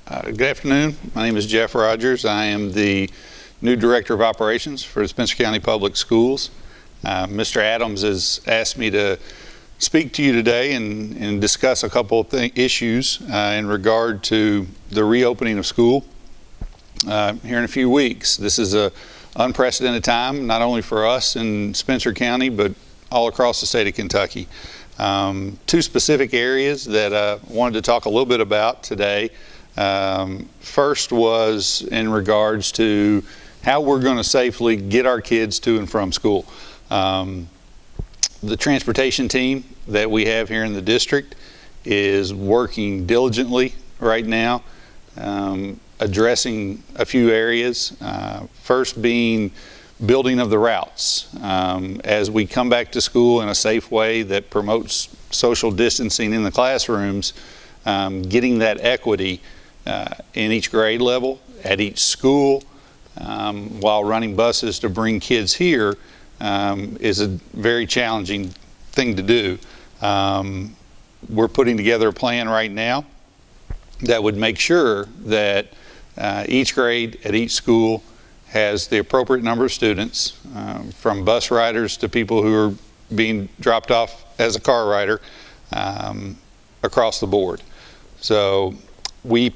Good afternoon. My name is Jeff Rogers. I am the new Director of Operations for the Spencer County Public Schools. Mr. Adams has asked me to speak to you today and discuss a couple of issues in regard to the reopening of school here in a few weeks. This is an unprecedented time, not only for us in Spencer County, but all across the state of Kentucky. Two specific areas that I wanted to talk a little bit about today. First was in regards to how we're going to safely get our kids to and from school. The transportation team that we have here in the district is working diligently right now, addressing a few areas. First being building of the routes. As we come back to school in a safe way that promotes social distancing in the classrooms, getting that equity in each grade level, at each school, while running buses to bring kids here is a very challenging thing to do. We're putting together a plan right now that would make sure that each grade at each school has the appropriate number of students, from bus riders to people who are being dropped off as a car rider, across the board. So we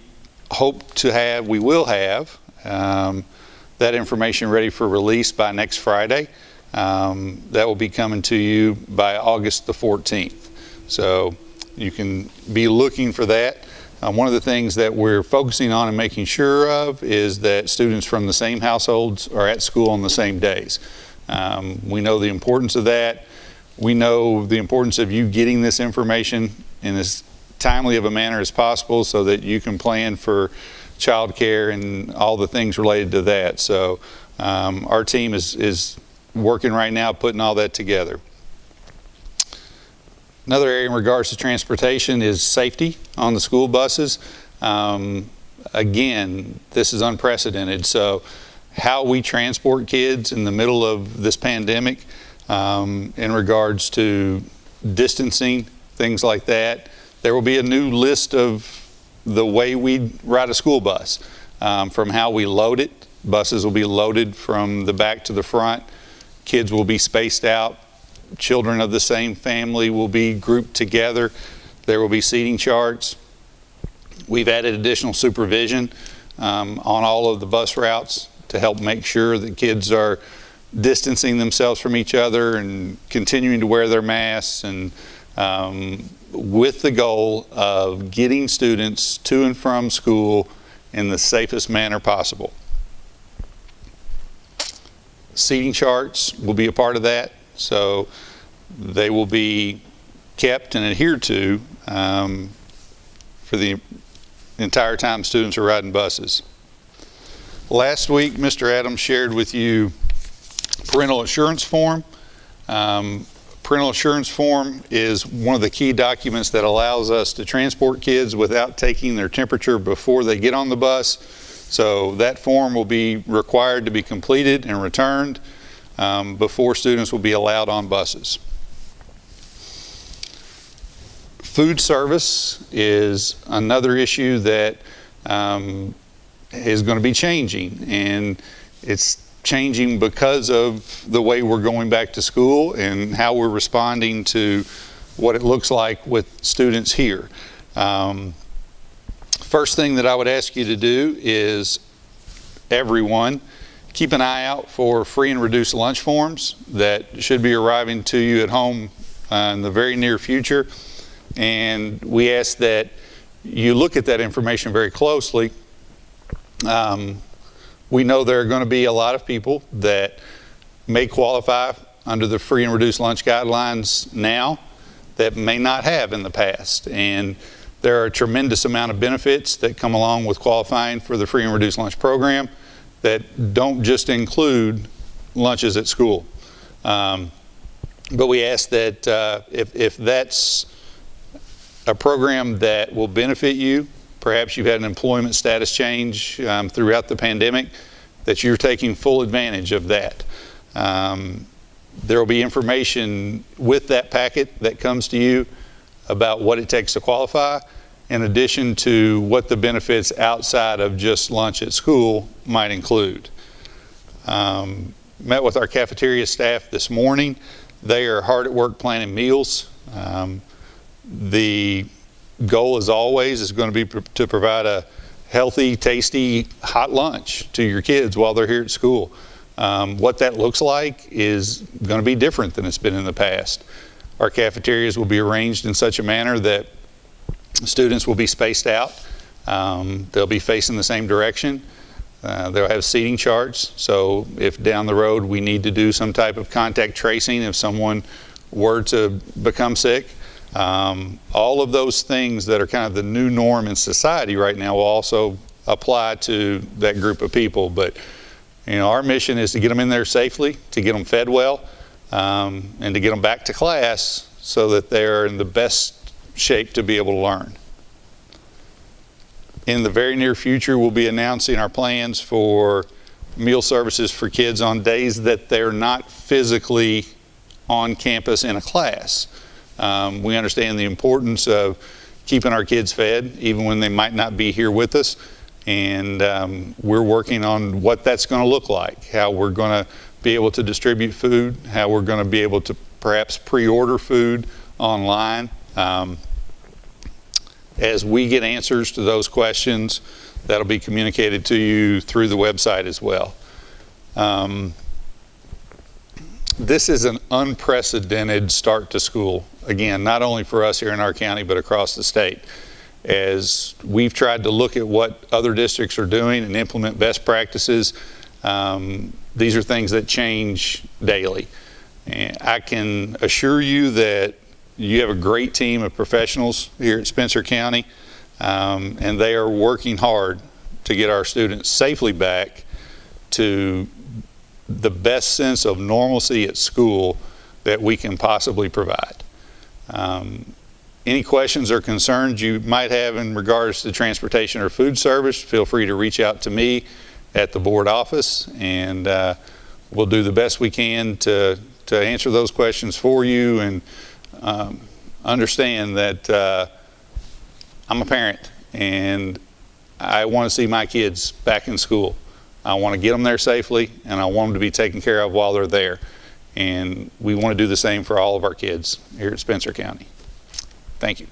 will have that information ready for release by next Friday. That will be coming to you by August the 14th. So you can be looking for that. One of the things that we're focusing on and making sure of is that students from the same households are at school on the same days. We know the importance of that. We know the importance of you getting this information in as timely of a manner as possible so that you can plan for child care and all the things related to that. So our team is working right now putting all that together. Another area in regards to transportation is safety on the school buses. Again, this is unprecedented. So how we transport kids in the middle of this pandemic, in regards to distancing, things like that, there will be a new list of the way we ride a school bus, from how we load it. Buses will be loaded from the back to the front. Kids will be spaced out. Children of the same family will be grouped together. There will be seating charts. We've added additional supervision on all of the bus routes to help make sure that kids are distancing themselves from each other and continuing to wear their masks, and with the goal of getting students to and from school in the safest manner possible. Seating charts will be a part of that. So they will be kept and adhered to for the entire time students are riding buses. Last week, Mr. Adams shared with you parental assurance form. Parental assurance form is one of the key documents that allows us to transport kids without taking their temperature before they get on the bus. So that form will be required to be completed and returned before students will be allowed on buses. Food service is another issue that is going to be changing, and it's changing because of the way we're going back to school and how we're responding to what it looks like with students here. First thing that I would ask you to do is, everyone, keep an eye out for free and reduced lunch forms that should be arriving to you at home in the very near future. And we ask that you look at that information very closely. We know there are going to be a lot of people that may qualify under the free and reduced lunch guidelines now that may not have in the past. And there are a tremendous amount of benefits that come along with qualifying for the free and reduced lunch program that don't just include lunches at school. But we ask that if that's a program that will benefit you, perhaps you've had an employment status change throughout the pandemic, that you're taking full advantage of that. There will be information with that packet that comes to you about what it takes to qualify, in addition to what the benefits outside of just lunch at school might include. Met with our cafeteria staff this morning. They are hard at work planning meals. The goal, as always, is going to be to provide a healthy, tasty, hot lunch to your kids while they're here at school. What that looks like is going to be different than it's been in the past. Our cafeterias will be arranged in such a manner that students will be spaced out. They'll be facing the same direction. They'll have seating charts, so if down the road we need to do some type of contact tracing if someone were to become sick, all of those things that are kind of the new norm in society right now will also apply to that group of people. But our mission is to get them in there safely, to get them fed well, and to get them back to class so that they're in the best shape to be able to learn. In the very near future, we'll be announcing our plans for meal services for kids on days that they're not physically on campus in a class. We understand the importance of keeping our kids fed, even when they might not be here with us. And we're working on what that's going to look like, how we're going to be able to distribute food, how we're going to be able to perhaps pre-order food online. As we get answers to those questions, that'll be communicated to you through the website as well. This is an unprecedented start to school. Again, not only for us here in our county, but across the state. As we've tried to look at what other districts are doing and implement best practices, these are things that change daily. And I can assure you that you have a great team of professionals here at Spencer County, and they are working hard to get our students safely back to the best sense of normalcy at school that we can possibly provide. Any questions or concerns you might have in regards to transportation or food service, feel free to reach out to me at the board office, and we'll do the best we can to answer those questions for you. And understand that I'm a parent and I want to see my kids back in school. I want to get them there safely, and I want them to be taken care of while they're there. And we want to do the same for all of our kids here at Spencer County. Thank you.